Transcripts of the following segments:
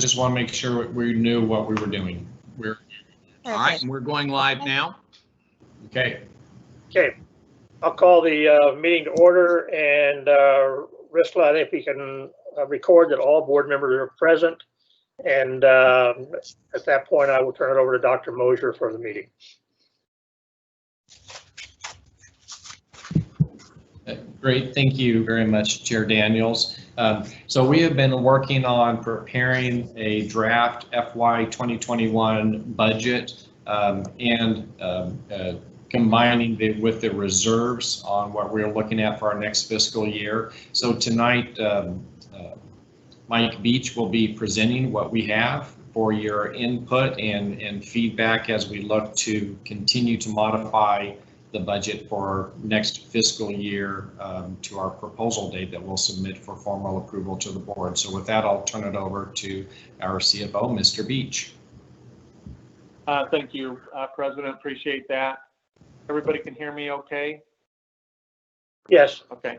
just want to make sure we knew what we were doing. All right, and we're going live now. Okay. Okay, I'll call the meeting to order, and Rissla, I think we can record that all board members are present. And at that point, I will turn it over to Dr. Mosier for the meeting. Great, thank you very much, Chair Daniels. So we have been working on preparing a draft FY 2021 budget and combining it with the reserves on what we're looking at for our next fiscal year. So tonight, Mike Beach will be presenting what we have for your input and feedback as we look to continue to modify the budget for next fiscal year to our proposal date that we'll submit for formal approval to the board. So with that, I'll turn it over to our CFO, Mr. Beach. Thank you, President. Appreciate that. Everybody can hear me okay? Yes. Okay.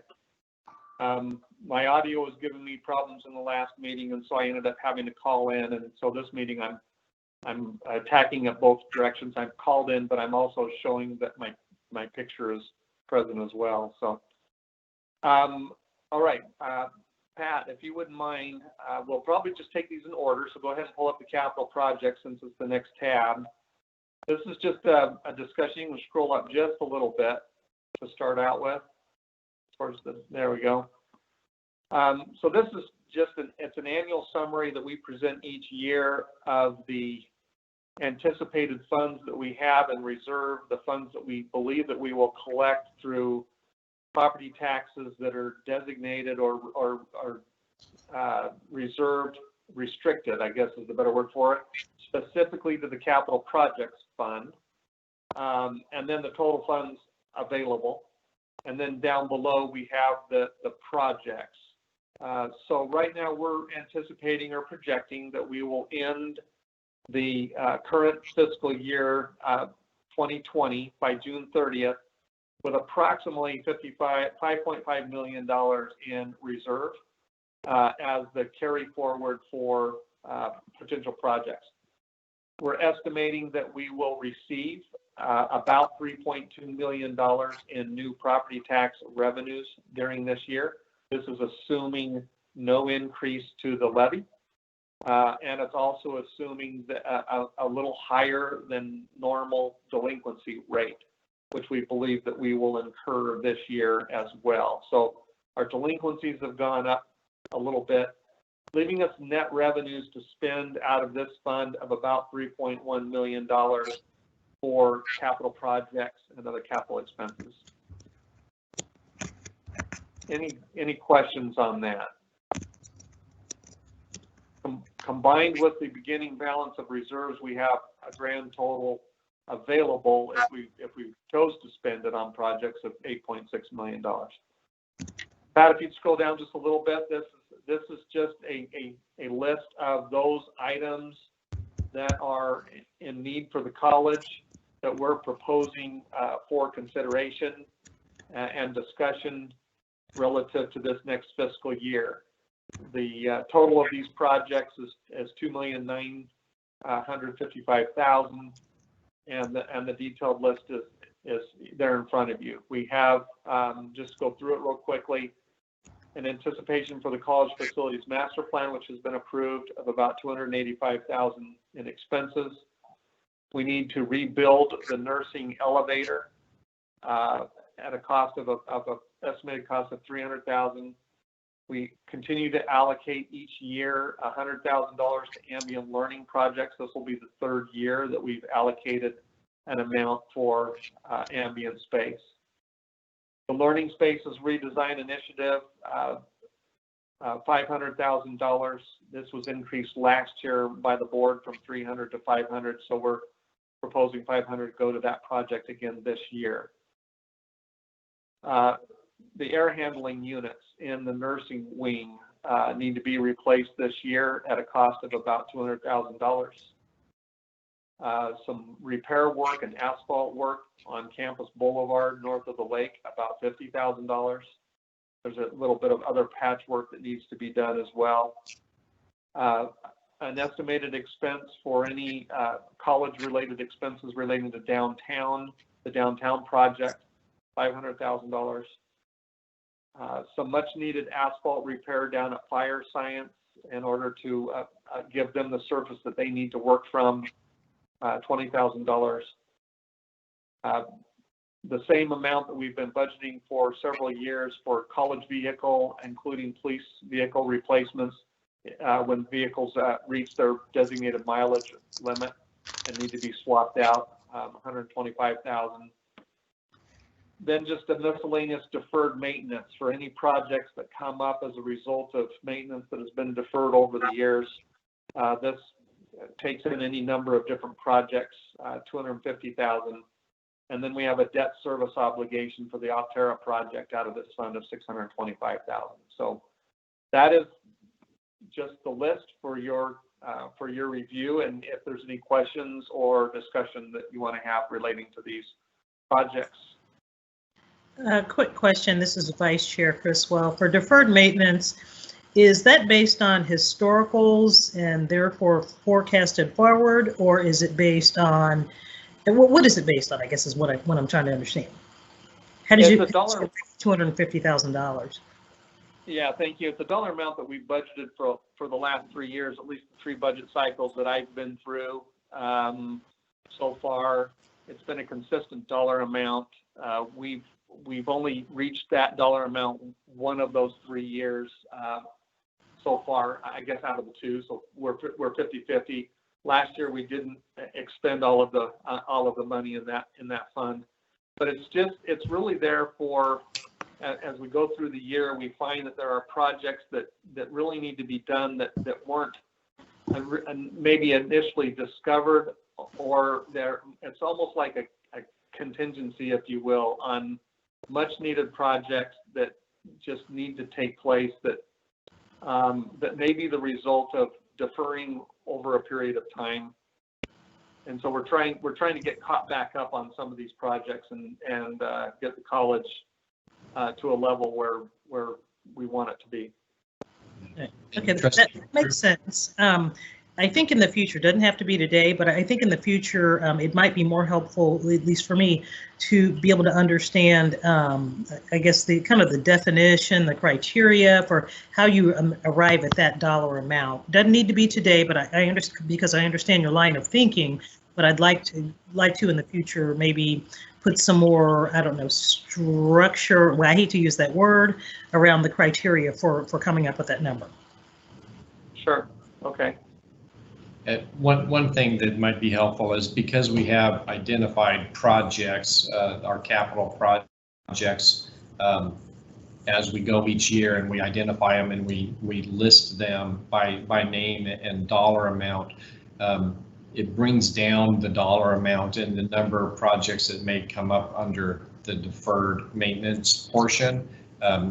My audio was giving me problems in the last meeting, and so I ended up having to call in. And so this meeting, I'm attacking at both directions. I'm called in, but I'm also showing that my picture is present as well. So, all right, Pat, if you wouldn't mind, we'll probably just take these in order. So go ahead and pull up the capital project since it's the next tab. This is just a discussion. You can scroll up just a little bit to start out with. There we go. So this is just it's an annual summary that we present each year of the anticipated funds that we have in reserve, the funds that we believe that we will collect through property taxes that are designated or reserved, restricted, I guess is the better word for it, specifically to the capital projects fund, and then the total funds available. And then down below, we have the projects. So right now we're anticipating or projecting that we will end the current fiscal year 2020 by June 30th with approximately $5.5 million in reserve as the carry forward for potential projects. We're estimating that we will receive about $3.2 million in new property tax revenues during this year. This is assuming no increase to the levy. And it's also assuming that a little higher than normal delinquency rate, which we believe that we will incur this year as well. So our delinquencies have gone up a little bit, leaving us net revenues to spend out of this fund of about $3.1 million for capital projects and other capital expenses. Any questions on that? Combined with the beginning balance of reserves, we have a grand total available if we chose to spend it on projects of $8.6 million. Pat, if you'd scroll down just a little bit, this is just a list of those items that are in need for the college that we're proposing for consideration and discussion relative to this next fiscal year. The total of these projects is $2,955,000, and the detailed list is there in front of you. We have just go through it real quickly. An anticipation for the college facilities master plan, which has been approved, of about $285,000 in expenses. We need to rebuild the nursing elevator at a cost of an estimated cost of $300,000. We continue to allocate each year $100,000 to ambient learning projects. This will be the third year that we've allocated an amount for ambient space. The Learning Spaces Redesign Initiative, $500,000. This was increased last year by the board from $300,000 to $500,000, so we're proposing $500,000 go to that project again this year. The air handling units in the nursing wing need to be replaced this year at a cost of about $200,000. Some repair work and asphalt work on Campus Boulevard north of the lake, about $50,000. There's a little bit of other patchwork that needs to be done as well. an estimated expense for any college-related expenses relating to downtown, the downtown project, $500,000. Some much-needed asphalt repair down at Fire Science in order to give them the surface that they need to work from, $20,000. The same amount that we've been budgeting for several years for college vehicle, including police vehicle replacements when vehicles reach their designated mileage limit and need to be swapped out, $125,000. Then just a miscellaneous deferred maintenance for any projects that come up as a result of maintenance that has been deferred over the years. This takes in any number of different projects, $250,000. And then we have a debt service obligation for the Altera project out of this fund of $625,000. So that is just the list for your review. And if there's any questions or discussion that you want to have relating to these projects. Quick question. This is Vice Chair Criswell. For deferred maintenance, is that based on historicals and therefore forecasted forward, or is it based on, and what is it based on, I guess is what I'm trying to understand. How did you $250,000? Yeah, thank you. It's a dollar amount that we budgeted for the last 3 years, at least the 3 budget cycles that I've been through. So far, it's been a consistent dollar amount. We've only reached that dollar amount one of those 3 years so far, I guess, out of the 2. So we're 50-50. Last year we didn't expend all of the money in that fund, but it's really there for, as we go through the year, we find that there are projects that really need to be done that weren't maybe initially discovered, or it's almost like a contingency, if you will, on much needed projects that just need to take place that may be the result of deferring over a period of time. And so we're trying to get caught back up on some of these projects and get the college to a level where we want it to be. Okay, that makes sense. I think in the future, doesn't have to be today, but I think in the future, it might be more helpful, at least for me, to be able to understand, I guess, the kind of the definition, the criteria for how you arrive at that dollar amount. Doesn't need to be today, but I understand, because I understand your line of thinking, but I'd like to in the future maybe put some more, I don't know, structure, well, I hate to use that word, around the criteria for coming up with that number. Sure. Okay. One thing that might be helpful is, because we have identified projects, our capital projects, as we go each year, and we identify them and we list them by name and dollar amount, it brings down the dollar amount and the number of projects that may come up under the deferred maintenance portion.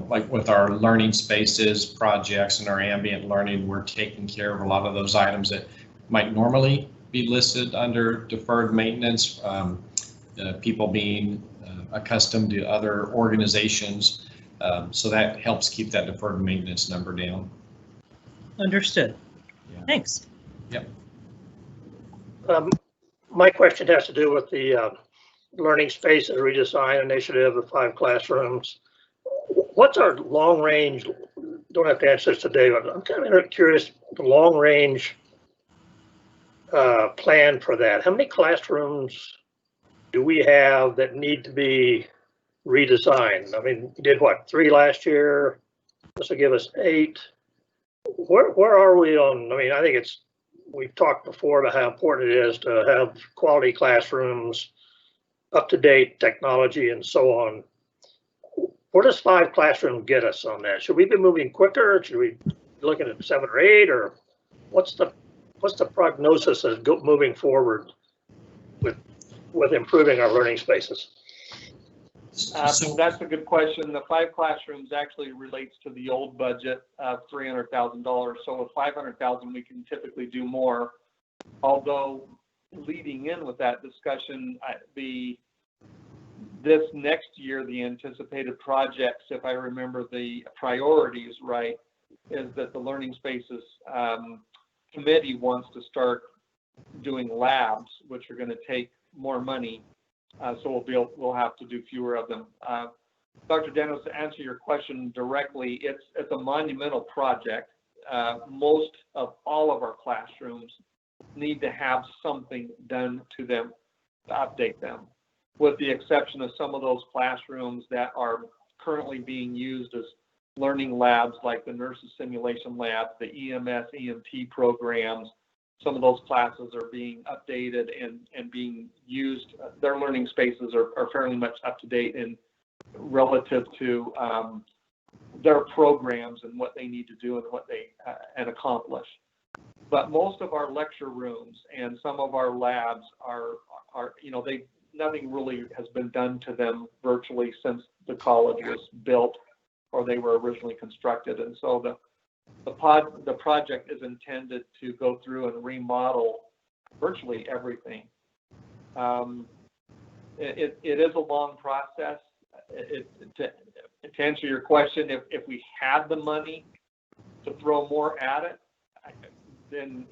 Like with our learning spaces projects and our ambient learning, we're taking care of a lot of those items that might normally be listed under deferred maintenance, people being accustomed to other organizations. So that helps keep that deferred maintenance number down. Understood. Yeah. Thanks. Yep. My question has to do with the learning space and redesign initiative, the 5 classrooms. What's our long range? Don't have to answer this today, but I'm kind of curious, the long range plan for that. How many classrooms do we have that need to be redesigned? I mean, we did what, 3 last year? This will give us 8. Where are we on? I mean, I think we've talked before about how important it is to have quality classrooms, up-to-date technology, and so on. Where does 5 classrooms get us on that? Should we be moving quicker? Should we be looking at 7 or 8, or what's the prognosis of moving forward with improving our learning spaces? So that's a good question. The 5 classrooms actually relates to the old budget of $300,000. So with $500,000, we can typically do more. Although leading in with that discussion, this next year, the anticipated projects, if I remember the priorities right, is that the learning spaces committee wants to start doing labs, which are going to take more money. So we'll have to do fewer of them. Dr. Daniels, to answer your question directly, it's a monumental project. Most of all of our classrooms need to have something done to them to update them, with the exception of some of those classrooms that are currently being used as learning labs, like the nurses simulation lab, the EMS, EMT programs. Some of those classes are being updated and being used. Their learning spaces are fairly much up to date and relative to their programs and what they need to do and what they and accomplish. But most of our lecture rooms and some of our labs are nothing really has been done to them virtually since the college was built or they were originally constructed. And so the project is intended to go through and remodel virtually everything. It is a long process. To answer your question, if we had the money to throw more at it, then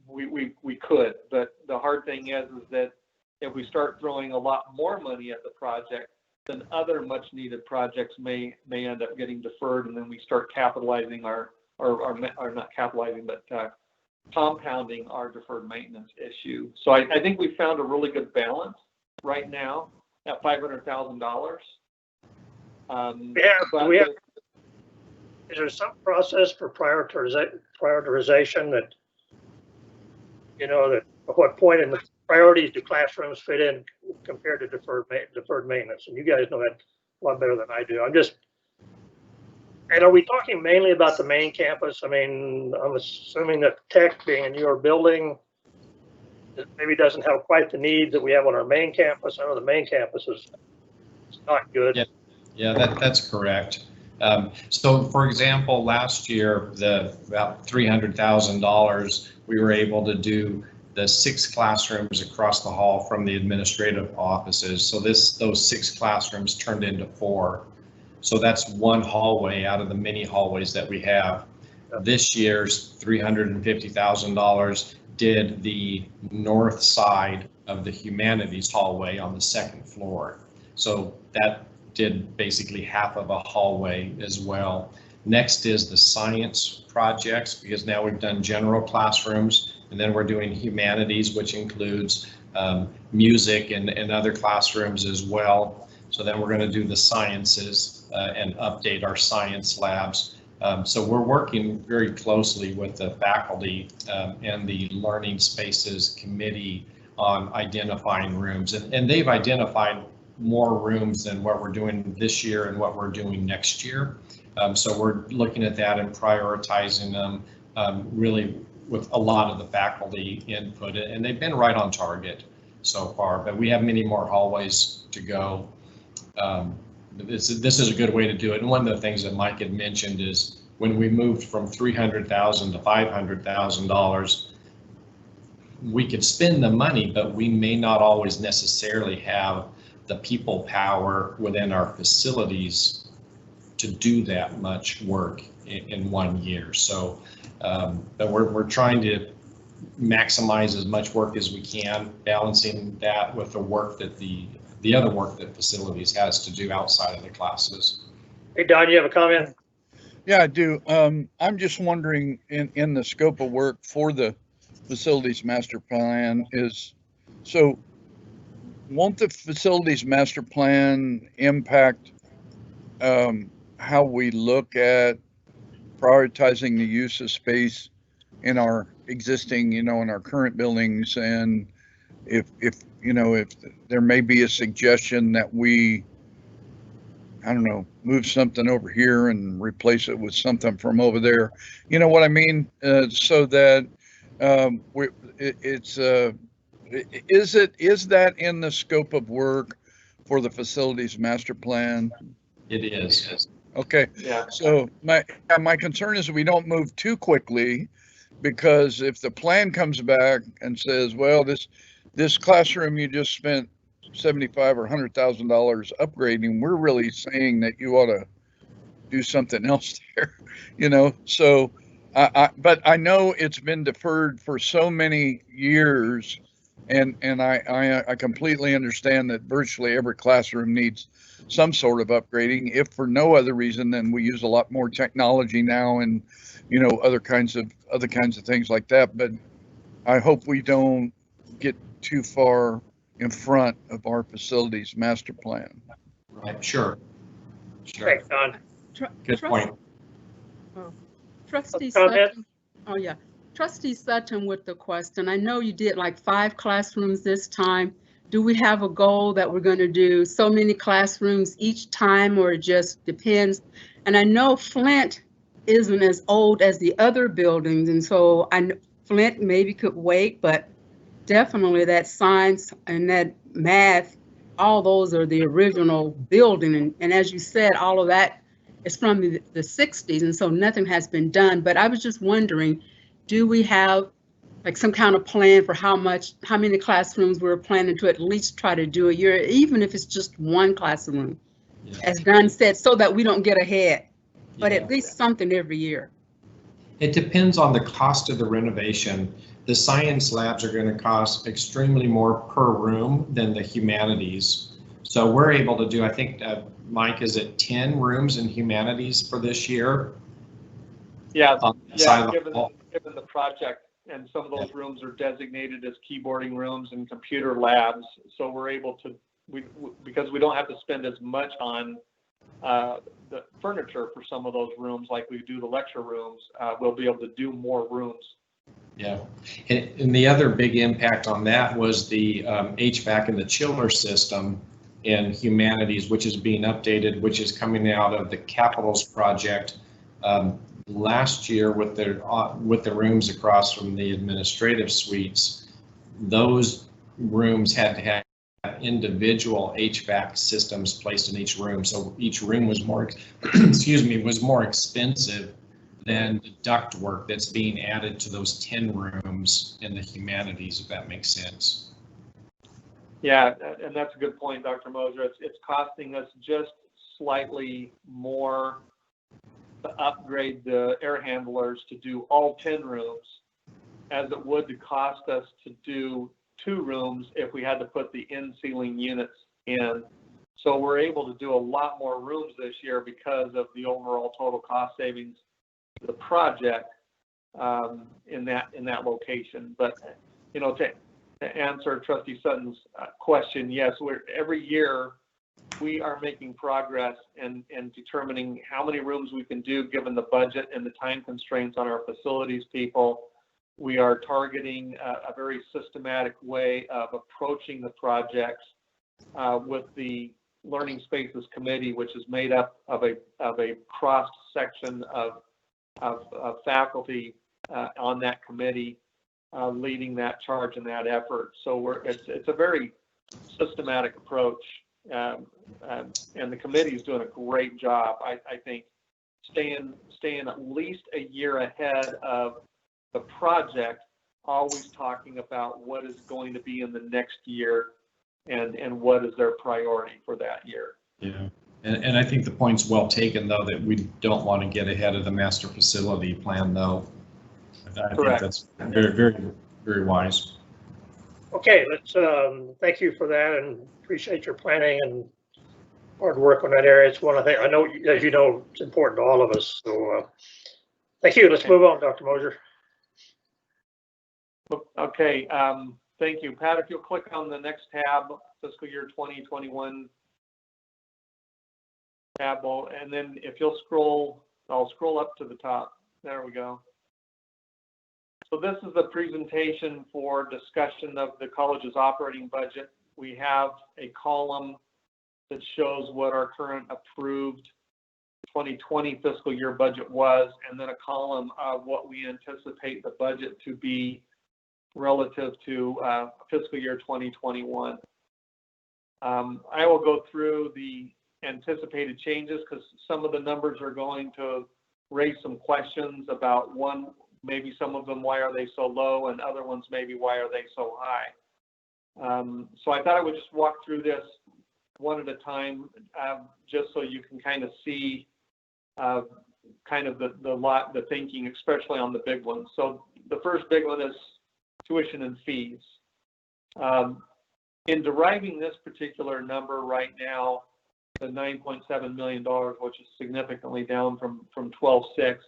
we could. But the hard thing is that if we start throwing a lot more money at the project, then other much needed projects may end up getting deferred, and then we start capitalizing or not capitalizing, but compounding our deferred maintenance issue. So I think we found a really good balance right now at $500,000. Is there some process for prioritization that, that at what point in the priorities do classrooms fit in compared to deferred maintenance? And you guys know that a lot better than I do. And are we talking mainly about the main campus? I mean, I'm assuming that tech being in your building, it maybe doesn't have quite the need that we have on our main campus. I know the main campus is not good. Yeah, that's correct. So, for example, last year, about $300,000, we were able to do the 6 classrooms across the hall from the administrative offices. So those 6 classrooms turned into 4. So that's one hallway out of the many hallways that we have. This year's $350,000 did the north side of the humanities hallway on the 2nd floor. So that did basically half of a hallway as well. Next is the science projects, because now we've done general classrooms, and then we're doing humanities, which includes music and other classrooms as well. So then we're going to do the sciences and update our science labs. So we're working very closely with the faculty and the Learning Spaces Committee on identifying rooms, and they've identified more rooms than what we're doing this year and what we're doing next year. So we're looking at that and prioritizing them really with a lot of the faculty input, and they've been right on target so far, but we have many more hallways to go. This is a good way to do it. And one of the things that Mike had mentioned is when we moved from $300,000 to $500,000, we could spend the money, but we may not always necessarily have the people power within our facilities to do that much work in 1 year. So, but we're trying to maximize as much work as we can, balancing that with the work that the other work that facilities has to do outside of the classes. Hey, Don, you have a comment? Yeah, I do. I'm just wondering, in the scope of work for the facilities master plan so won't the facilities master plan impact how we look at prioritizing the use of space in our existing, in our current buildings? And if there may be a suggestion that we, I don't know, move something over here and replace it with something from over there. You know what I mean? So that is that in the scope of work for the facilities master plan? It is. Okay. Yeah. So my concern is we don't move too quickly, because if the plan comes back and says, well, this classroom you just spent $75,000 or $100,000 upgrading, we're really saying that you ought to do something else there, So But I know it's been deferred for so many years, and I completely understand that virtually every classroom needs some sort of upgrading, if for no other reason than we use a lot more technology now and, you know, other kinds of things like that. But I hope we don't get too far in front of our facilities master plan. Right, sure. Thanks, Don. Good point. Trustee Comment? Sutton. Oh, yeah. Trustee Sutton with the question. I know you did like 5 classrooms this time. Do we have a goal that we're going to do so many classrooms each time, or it just depends? And I know Flint isn't as old as the other buildings, and so I know Flint maybe could wait, but definitely that science and that math, all those are the original building. And as you said, all of that is from the 60s, and so nothing has been done. But I was just wondering, do we have like some kind of plan for how many classrooms we're planning to at least try to do a year, even if it's just one classroom, Yeah. as Don said, so that we don't get ahead, but Yeah. at least something every year. It depends on the cost of the renovation. The science labs are going to cost extremely more per room than the humanities. So we're able to do, I think, Mike, is it 10 rooms in humanities for this year? Yeah, Yeah, given the project, and some of those rooms are designated as keyboarding rooms and computer labs. So we're able to, because we don't have to spend as much on the furniture for some of those rooms like we do the lecture rooms, we'll be able to do more rooms. Yeah, and the other big impact on that was the HVAC and the chiller system in humanities, which is being updated, which is coming out of the Capitals project. Last year with the rooms across from the administrative suites, those rooms had to have individual HVAC systems placed in each room. So each room was more, was more expensive than the duct work that's being added to those 10 rooms in the humanities, if that makes sense. Yeah, and that's a good point, Dr. Moser. It's costing us just slightly more to upgrade the air handlers to do all 10 rooms as it would to cost us to do 2 rooms if we had to put the in-ceiling units in. So we're able to do a lot more rooms this year because of the overall total cost savings of the project in that location. But, you know, to answer Trustee Sutton's question, yes, every year we are making progress and determining how many rooms we can do given the budget and the time constraints on our facilities people. We are targeting a very systematic way of approaching the projects with the Learning Spaces Committee, which is made up of a cross section of faculty on that committee, leading that charge and that effort. So it's a very systematic approach. And the committee is doing a great job, I think, staying at least a year ahead of the project, always talking about what is going to be in the next year and what is their priority for that year. Yeah, and I think the point's well taken, though, that we don't want to get ahead of the master facility plan, though. I think that's very, very, very wise. Okay, let's thank you for that and appreciate your planning and hard work on that area. It's one I think I know, as you know, it's important to all of us. So thank you. Let's move on, Dr. Moser. Okay, thank you, Pat. If you'll click on the next tab, fiscal year 2021 tab, and then if you'll scroll, I'll scroll up to the top. There we go. So this is the presentation for discussion of the college's operating budget. We have a column that shows what our current approved 2020 fiscal year budget was, and then a column of what we anticipate the budget to be relative to fiscal year 2021. I will go through the anticipated changes because some of the numbers are going to raise some questions about maybe some of them, why are they so low, and other ones, maybe why are they so high? So I thought I would just walk through this one at a time, just so you can kind of see kind of the thinking, especially on the big ones. So the first big one is tuition and fees. In deriving this particular number right now, the $9.7 million, which is significantly down from 12.6,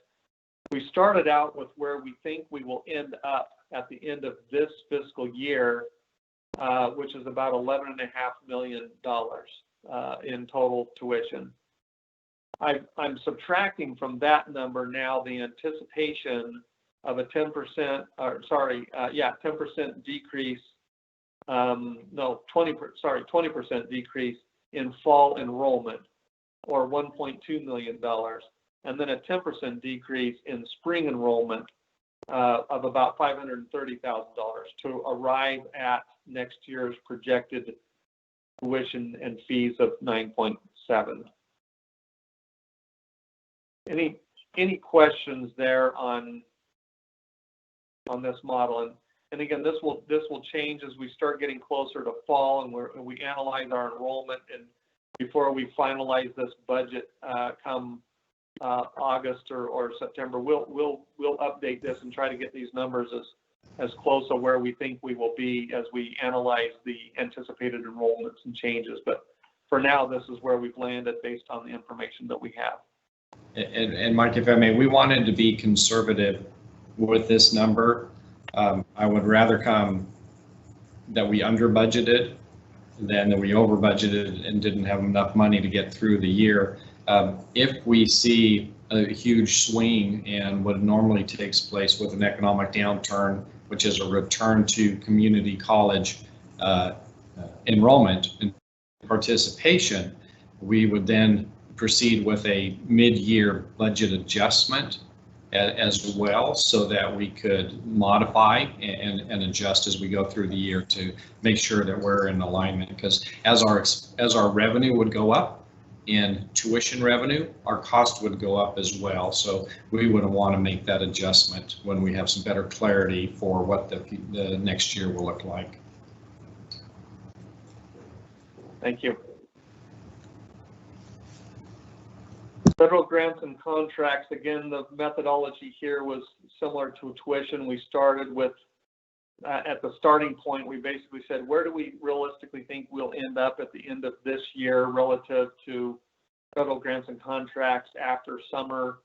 we started out with where we think we will end up at the end of this fiscal year, which is about $11.5 million in total tuition. I'm subtracting from that number now the anticipation of a 10% decrease, 20% decrease in fall enrollment, or $1.2 million, and then a 10% decrease in spring enrollment of about $530,000 to arrive at next year's projected tuition and fees of 9.7. Any questions there on this model? And again, this will change as we start getting closer to fall and we analyze our enrollment, and before we finalize this budget come August or September, we'll update this and try to get these numbers as close to where we think we will be as we analyze the anticipated enrollments and changes. But for now, this is where we've landed based on the information that we have. And Mike, if I may, we wanted to be conservative with this number. I would rather that we under budgeted than that we over budgeted and didn't have enough money to get through the year. If we see a huge swing in what normally takes place with an economic downturn, which is a return to community college enrollment and participation, we would then proceed with a mid-year budget adjustment as well, so that we could modify and adjust as we go through the year to make sure that we're in alignment. Because as our revenue would go up in tuition revenue, our cost would go up as well. So we would want to make that adjustment when we have some better clarity for what the next year will look like. Thank you. Federal grants and contracts, again, the methodology here was similar to tuition. We started with, at the starting point, we basically said, where do we realistically think we'll end up at the end of this year relative to federal grants and contracts after summer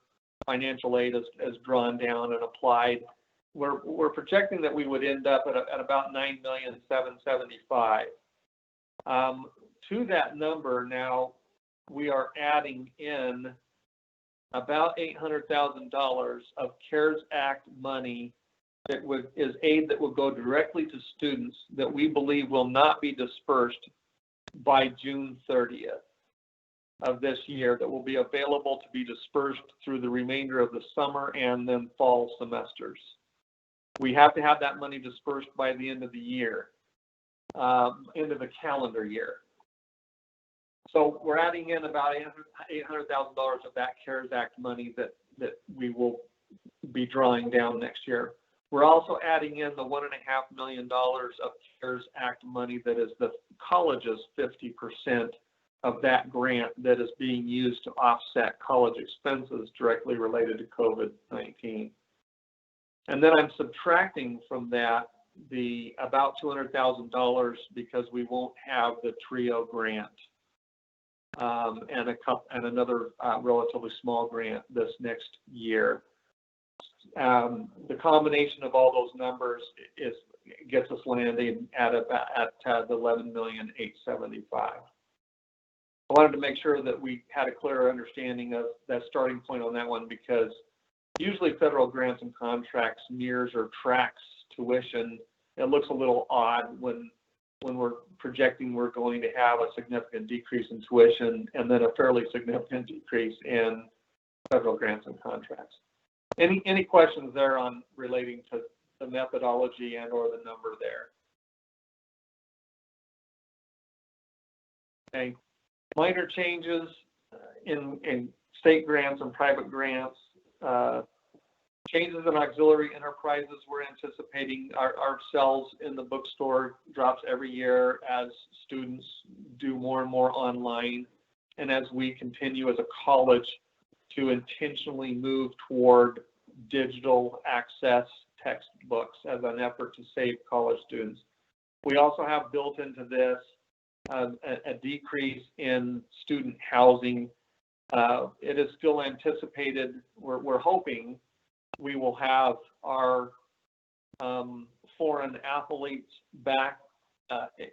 financial aid is drawn down and applied. We're projecting that we would end up at about $9,775,000. To that number now, we are adding in about $800,000 of CARES Act money that is aid that will go directly to students that we believe will not be dispersed by June 30th of this year, that will be available to be dispersed through the remainder of the summer and then fall semesters. We have to have that money dispersed by the end of the year, end of the calendar year. So we're adding in about $800,000 of that CARES Act money that we will be drawing down next year. We're also adding in the $1.5 million of CARES Act money that is the college's 50% of that grant that is being used to offset college expenses directly related to COVID-19. And then I'm subtracting from that the about $200,000 because we won't have the TRIO grant. And another relatively small grant this next year. The combination of all those numbers gets us landing at the $11,875,000. I wanted to make sure that we had a clearer understanding of that starting point on that one, because usually federal grants and contracts mirrors or tracks tuition. It looks a little odd when we're projecting we're going to have a significant decrease in tuition and then a fairly significant decrease in federal grants and contracts. Any questions there on relating to the methodology and or the number there? Okay. Minor changes in state grants and private grants. Changes in auxiliary enterprises, we're anticipating ourselves in the bookstore drops every year as students do more and more online, and as we continue as a college to intentionally move toward digital access textbooks as an effort to save college students. We also have built into this a decrease in student housing. It is still anticipated, we're hoping we will have our foreign athletes back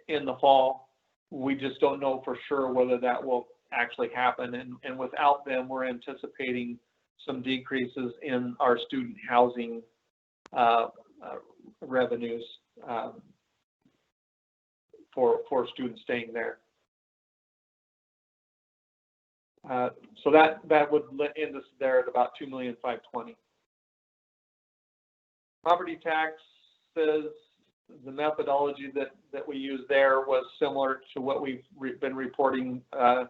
in the fall. We just don't know for sure whether that will actually happen. And without them, we're anticipating some decreases in our student housing revenues for students staying there. So that would end us there at about $2,520,000. Property taxes, the methodology that we used there was similar to what we've been reporting to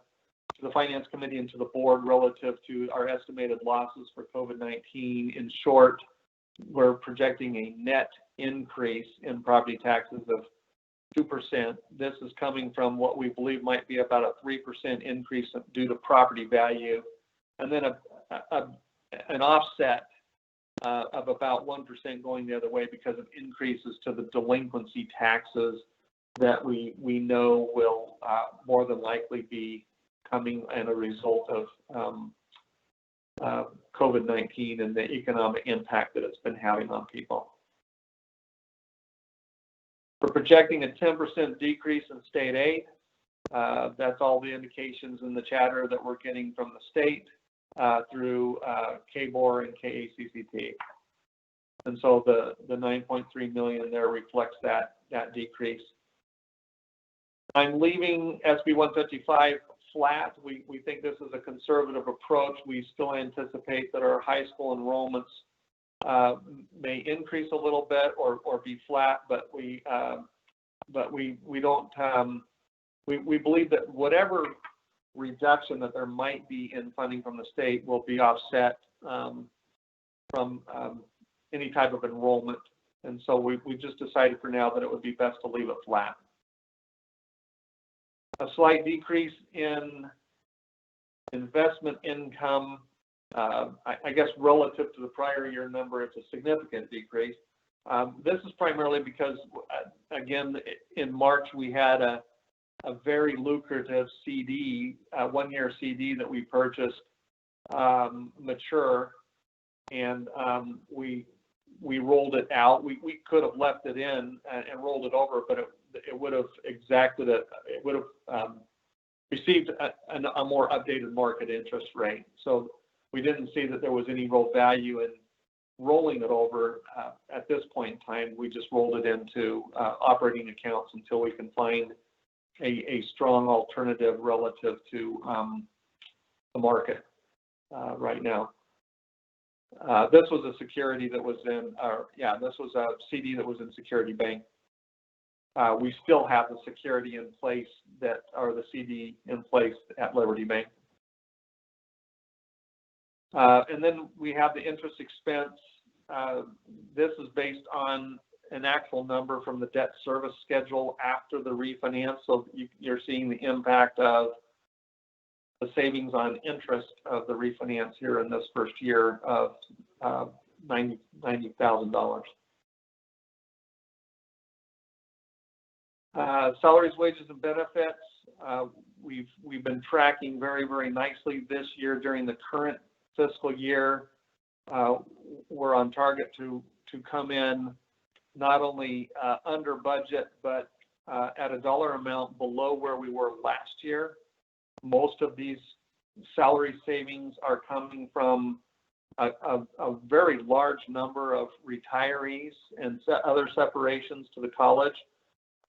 the Finance Committee and to the board relative to our estimated losses for COVID-19. In short, we're projecting a net increase in property taxes of 2%. This is coming from what we believe might be about a 3% increase due to property value, and then an offset of about 1% going the other way because of increases to the delinquency taxes that we know will more than likely be coming as a result of COVID-19 and the economic impact that it's been having on people. We're projecting a 10% decrease in state aid. That's all the indications in the chatter that we're getting from the state through KBOR and KACCT. And so the $9.3 million there reflects that decrease. I'm leaving SB 155 flat. We think this is a conservative approach. We still anticipate that our high school enrollments may increase a little bit or be flat, but we don't. We believe that whatever reduction that there might be in funding from the state will be offset from any type of enrollment, and so we just decided for now that it would be best to leave it flat. A slight decrease in investment income. I guess relative to the prior year number, it's a significant decrease. This is primarily because, again, in March we had a very lucrative CD, one-year CD that we purchased mature, and we rolled it out. We could have left it in and rolled it over, but it would have exacted it. It would have received a more updated market interest rate. So we didn't see that there was any real value in rolling it over at this point in time. We just rolled it into operating accounts until we can find a strong alternative relative to the market right now. This was a security that was in, this was a CD that was in Security Bank. We still have the security in place the CD in place at Liberty Bank. And then we have the interest expense. This is based on an actual number from the debt service schedule after the refinance. So you're seeing the impact of the savings on interest of the refinance here in this first year of $90,000. Salaries, wages, and benefits. We've been tracking very, very nicely this year during the current fiscal year. We're on target to come in not only under budget, but at a dollar amount below where we were last year. Most of these salary savings are coming from a very large number of retirees and other separations to the college,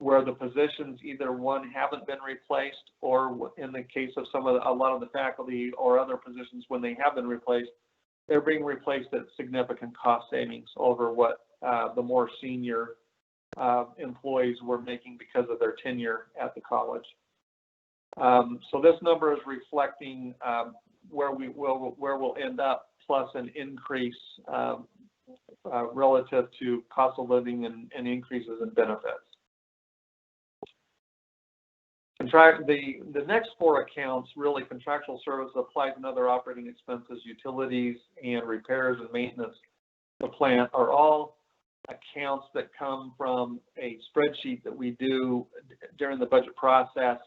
where the positions either one haven't been replaced, or in the case of a lot of the faculty or other positions, when they have been replaced, they're being replaced at significant cost savings over what the more senior employees were making because of their tenure at the college. So this number is reflecting where we'll end up, plus an increase relative to cost of living and increases in benefits. The next four accounts, really contractual service, supplies and other operating expenses, utilities, and repairs and maintenance of the plant, are all accounts that come from a spreadsheet that we do during the budget process,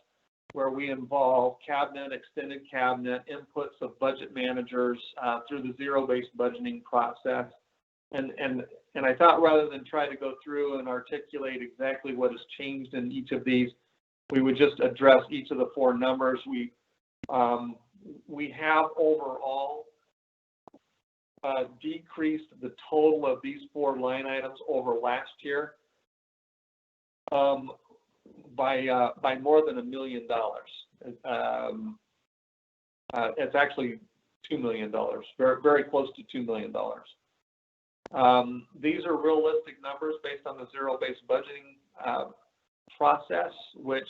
where we involve cabinet, extended cabinet, inputs of budget managers through the zero-based budgeting process. And I thought, rather than try to go through and articulate exactly what has changed in each of these, we would just address each of the four numbers. We have overall decreased the total of these four line items over last year by more than $1 million. It's actually $2 million, very, very close to $2 million. These are realistic numbers based on the zero-based budgeting process, which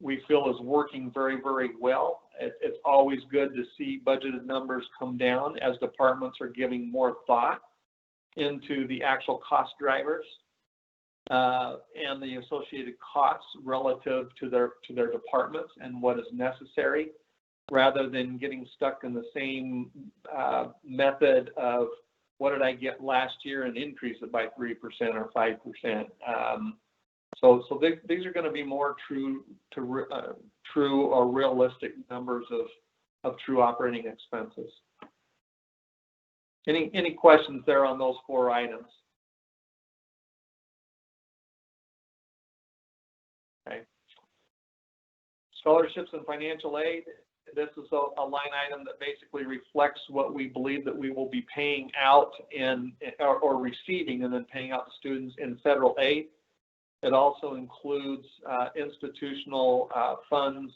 we feel is working very, very well. It's always good to see budgeted numbers come down as departments are giving more thought into the actual cost drivers and the associated costs relative to their departments and what is necessary, rather than getting stuck in the same method of what did I get last year and increase it by 3% or 5%. So these are going to be more true or realistic numbers of true operating expenses. Any questions there on those four items? Okay. Scholarships and financial aid. This is a line item that basically reflects what we believe that we will be paying out or receiving and then paying out to students in federal aid. It also includes institutional funds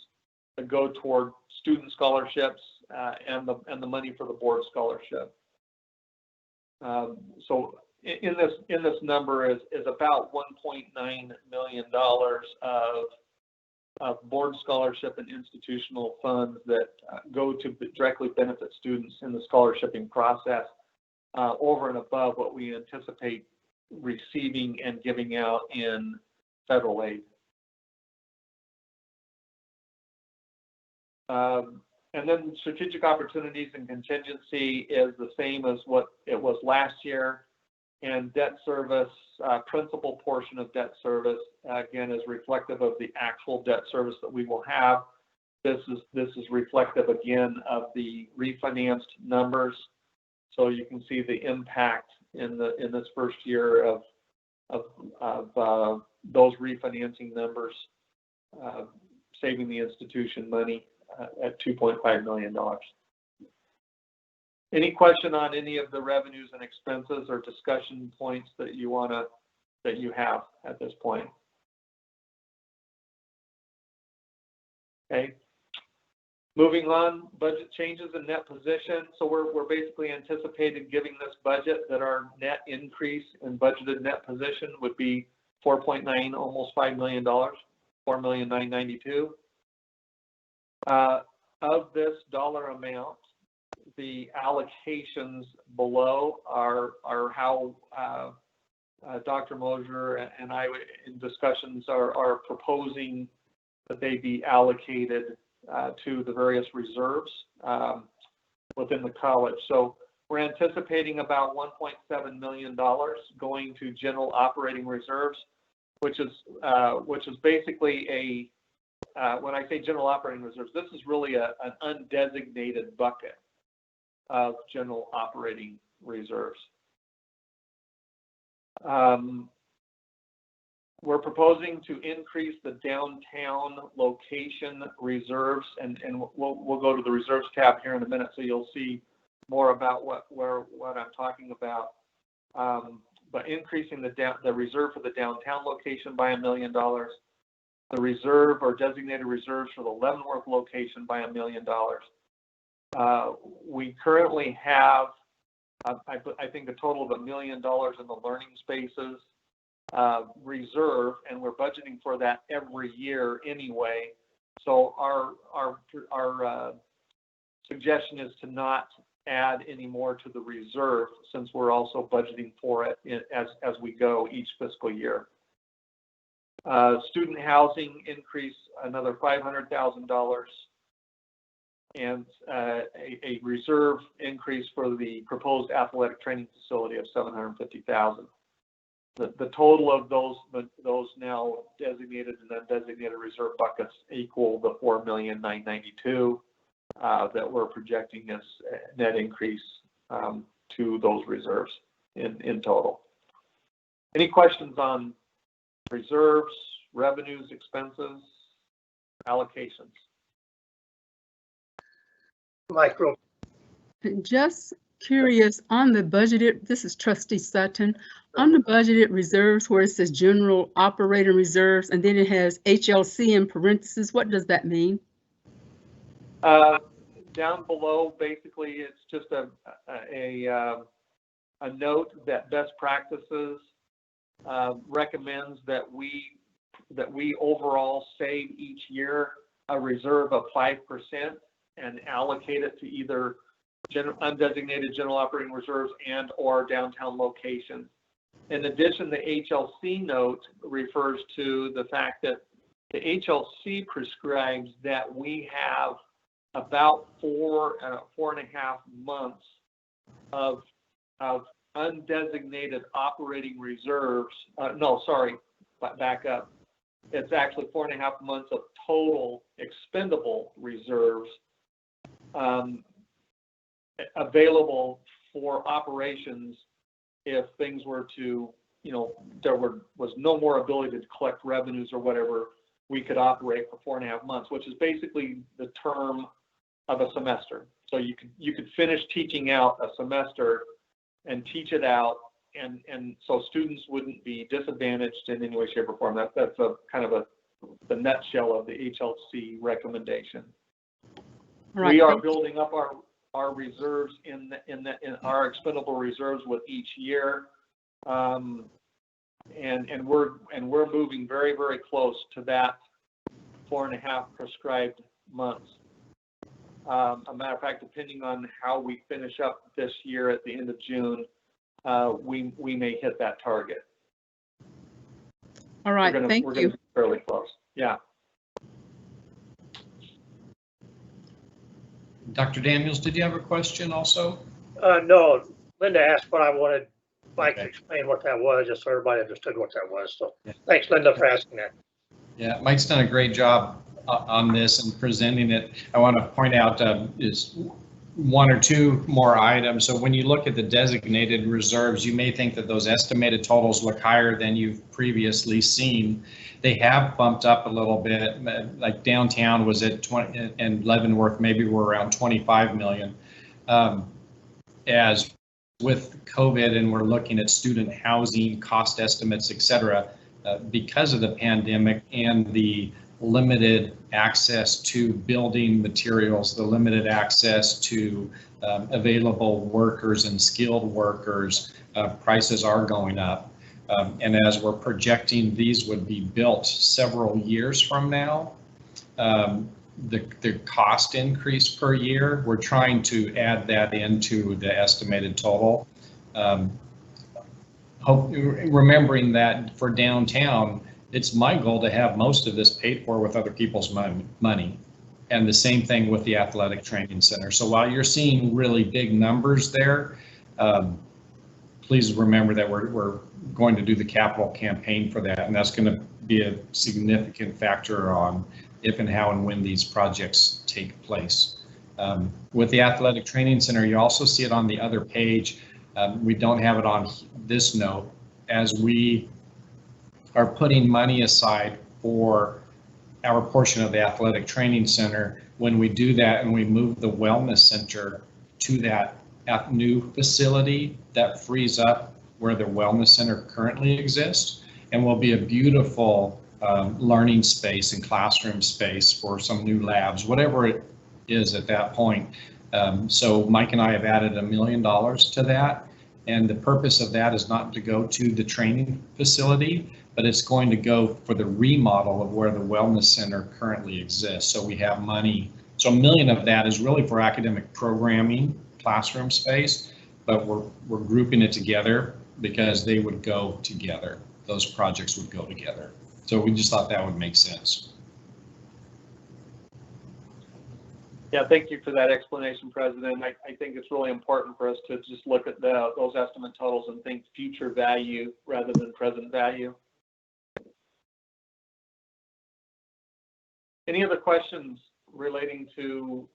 that go toward student scholarships and the money for the board scholarship. So in this number is about $1.9 million of board scholarship and institutional funds that go to directly benefit students in the scholarshiping process, over and above what we anticipate receiving and giving out in federal aid. And then strategic opportunities and contingency is the same as what it was last year. And debt service, principal portion of debt service, again, is reflective of the actual debt service that we will have. This is reflective again of the refinanced numbers. So you can see the impact in this first year of those refinancing numbers, saving the institution money at $2.5 million. Any question on any of the revenues and expenses or discussion points that you have at this point? Okay. Moving on, budget changes and net position. So we're basically anticipating giving this budget that our net increase in budgeted net position would be 4.9, almost $5 million, $4,992,000. Of this dollar amount, the allocations below are how Dr. Mosier and I, in discussions, are proposing that they be allocated to the various reserves within the college. So we're anticipating about $1.7 million going to general operating reserves, which is basically when I say general operating reserves, this is really an undesignated bucket of general operating reserves. We're proposing to increase the downtown location reserves, and we'll go to the reserves tab here in a minute, so you'll see more about what I'm talking about. But increasing the reserve for the downtown location by $1 million, the reserve or designated reserves for the Leavenworth location by $1 million. We currently have, I think, a total of $1 million in the learning spaces reserve, and we're budgeting for that every year anyway. So our suggestion is to not add any more to the reserve, since we're also budgeting for it as we go each fiscal year. Student housing increase another $500,000, and a reserve increase for the proposed athletic training facility of $750,000. The total of those now designated and undesignated reserve buckets equal the $4,992,000 that we're projecting as net increase to those reserves in total. Any questions on reserves, revenues, expenses, allocations? Micro. Just curious on the budgeted, this is Trustee Sutton, on the budgeted reserves where it says general operating reserves and then it has HLC in parentheses, what does that mean? Down below, basically, it's just a note that best practices recommends that we overall save each year a reserve of 5% and allocate it to either undesignated general operating reserves and or downtown locations. In addition, the HLC note refers to the fact that the HLC prescribes that we have about 4.5 months of undesignated operating reserves. No, sorry, back up. It's actually 4.5 months of total expendable reserves available for operations if things were to, there was no more ability to collect revenues or whatever, we could operate for 4.5 months, which is basically the term of a semester. So you could finish teaching out a semester and teach it out, and so students wouldn't be disadvantaged in any way, shape, or form. That's a kind of the nutshell of the HLC recommendation. Right. We are building up our reserves in our expendable reserves with each year, and we're moving very, very close to that 4.5 prescribed months. A matter of fact, depending on how we finish up this year at the end of June, we may hit that target. All right, thank we're you. gonna be fairly close. Yeah. Dr. Daniels, did you have a question also? No, Linda asked what I wanted Mike to explain what that was, just so everybody understood what that was. So thanks, Linda, for asking that. Yeah, Mike's done a great job on this and presenting it. I want to point out is one or two more items. So when you look at the designated reserves, you may think that those estimated totals look higher than you've previously seen. They have bumped up a little bit, like downtown was at 20 and Leavenworth maybe we're around 25 million. As with COVID and we're looking at student housing cost estimates, et cetera, because of the pandemic and the limited access to building materials, the limited access to available workers and skilled workers, prices are going up. And as we're projecting these would be built several years from now, the cost increase per year, we're trying to add that into the estimated total. Remembering that for downtown, it's my goal to have most of this paid for with other people's money. And the same thing with the athletic training center. So while you're seeing really big numbers there, please remember that we're going to do the capital campaign for that. And that's going to be a significant factor on if and how and when these projects take place. With the athletic training center, you also see it on the other page. We don't have it on this note. As we are putting money aside for our portion of the athletic training center, when we do that and we move the wellness center to that new facility, that frees up where the wellness center currently exists and will be a beautiful learning space and classroom space for some new labs, whatever it is at that point. So Mike and I have added $1 million to that. And the purpose of that is not to go to the training facility, but it's going to go for the remodel of where the wellness center currently exists. So we have money. So $1 million of that is really for academic programming, classroom space, but we're grouping it together because they would go together. Those projects would go together. So we just thought that would make sense. Yeah, thank you for that explanation, President. I think it's really important for us to just look at those estimate totals and think future value rather than present value. Any other questions relating to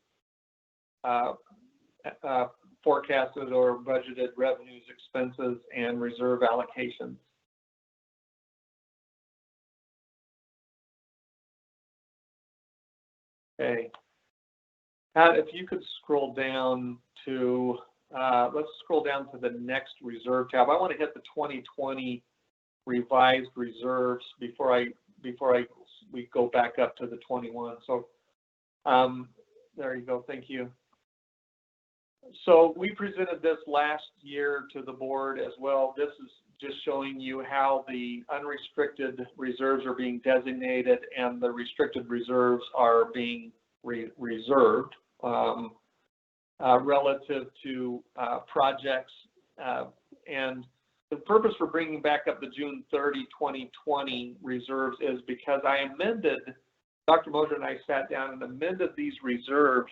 forecasted or budgeted revenues, expenses, and reserve allocations? Okay. Pat, if you could scroll down to, let's scroll down to the next reserve tab. I want to hit the 2020 revised reserves before we go back up to the 21. So there you go. Thank you. So we presented this last year to the board as well. This is just showing you how the unrestricted reserves are being designated and the restricted reserves are being reserved relative to projects. And the purpose for bringing back up the June 30, 2020 reserves is because I amended, Dr. Moser and I sat down and amended these reserves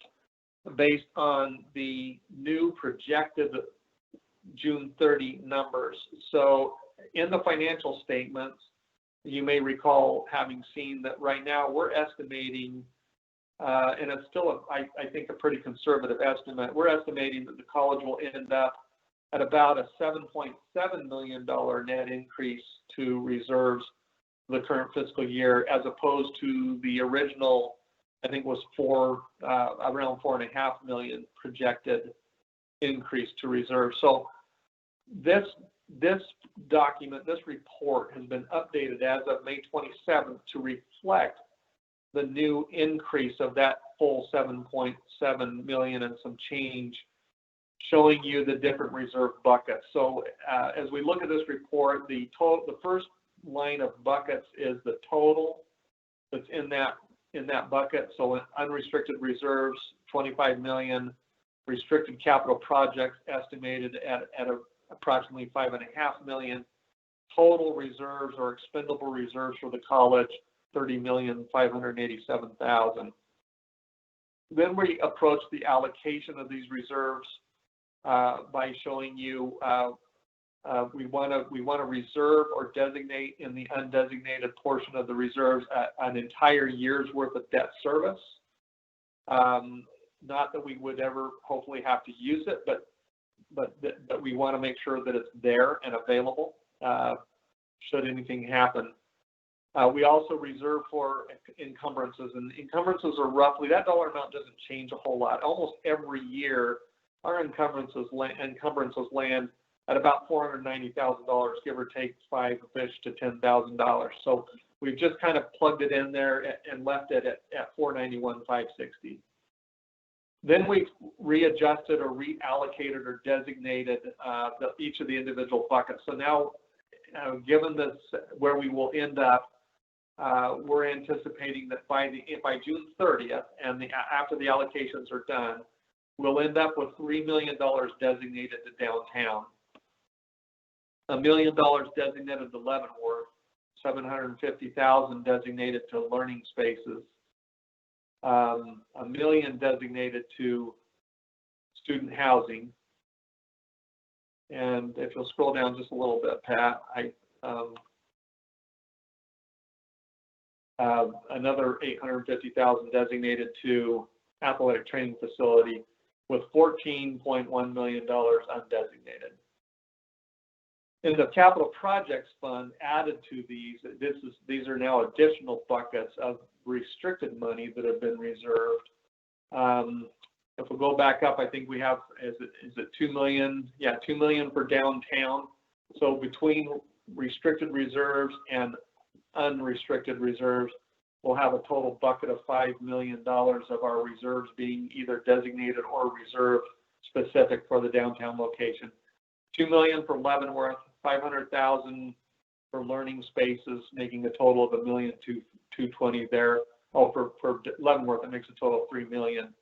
based on the new projected June 30 numbers. So in the financial statements, you may recall having seen that right now we're estimating, and it's still, I think, a pretty conservative estimate. We're estimating that the college will end up at about a $7.7 million net increase to reserves the current fiscal year, as opposed to the original, I think, was around $4.5 million projected increase to reserve. So this document, this report has been updated as of May 27th to reflect the new increase of that full 7.7 million and some change, showing you the different reserve buckets. So as we look at this report, the first line of buckets is the total that's in that bucket. So unrestricted reserves, 25 million, restricted capital projects estimated at approximately 5.5 million, total reserves or expendable reserves for the college, 30,587,000. Then we approach the allocation of these reserves by showing you we want to reserve or designate in the undesignated portion of the reserves an entire year's worth of debt service. Not that we would ever hopefully have to use it, but we want to make sure that it's there and available should anything happen. We also reserve for encumbrances, and encumbrances are roughly, that dollar amount doesn't change a whole lot. Almost every year, our encumbrances land at about $490,000, give or take $5-ish to $10,000. So we've just kind of plugged it in there and left it at $491,560. Then we've readjusted or reallocated or designated each of the individual buckets. So now, given this, where we will end up, we're anticipating that by June 30th, and after the allocations are done, we'll end up with $3 million designated to downtown, $1 million designated to Leavenworth, $750,000 designated to learning spaces, $1 million designated to student housing. And if you'll scroll down just a little bit, Pat, another $850,000 designated to athletic training facility, with $14.1 million undesignated. In the capital projects fund added to these, these are now additional buckets of restricted money that have been reserved. If we go back up, I think we have, is it 2 million? Yeah, 2 million for downtown. So between restricted reserves and unrestricted reserves, we'll have a total bucket of $5 million of our reserves being either designated or reserved specific for the downtown location. 2 million for Leavenworth, 500,000 for learning spaces, making a total of $1,220,000 there. Oh, for Leavenworth, it makes a total of $3 million.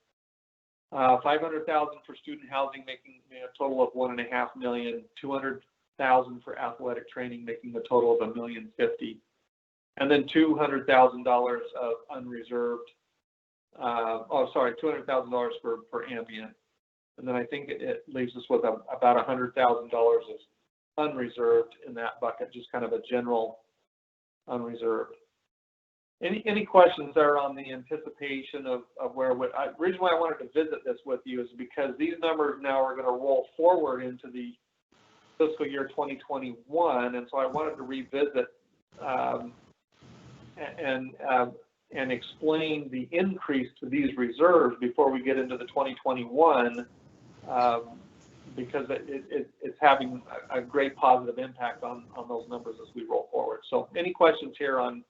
500,000 for student housing, making a total of $1.5 million. 200,000 for athletic training, making a total of $1,050,000. and then $200,000 of unreserved, $200,000 for ambient. And then I think it leaves us with about $100,000 of unreserved in that bucket, just kind of a general unreserved. Any questions there on the anticipation of where reason why I wanted to visit this with you is because these numbers now are going to roll forward into the fiscal year 2021, and so I wanted to revisit and explain the increase to these reserves before we get into the 2021, because it's having a great positive impact on those numbers as we roll forward. So any questions here on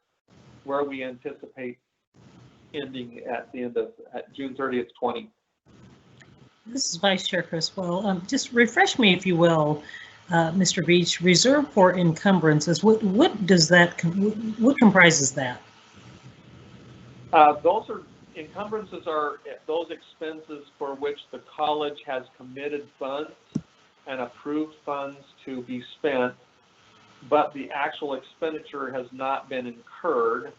where we anticipate ending at the end of June 30th, 20? This is Vice Chair Criswell. Just refresh me, if you will, Mr. Beach. Reserve for encumbrances. What does that? What comprises that? Those are encumbrances are those expenses for which the college has committed funds and approved funds to be spent, but the actual expenditure has not been incurred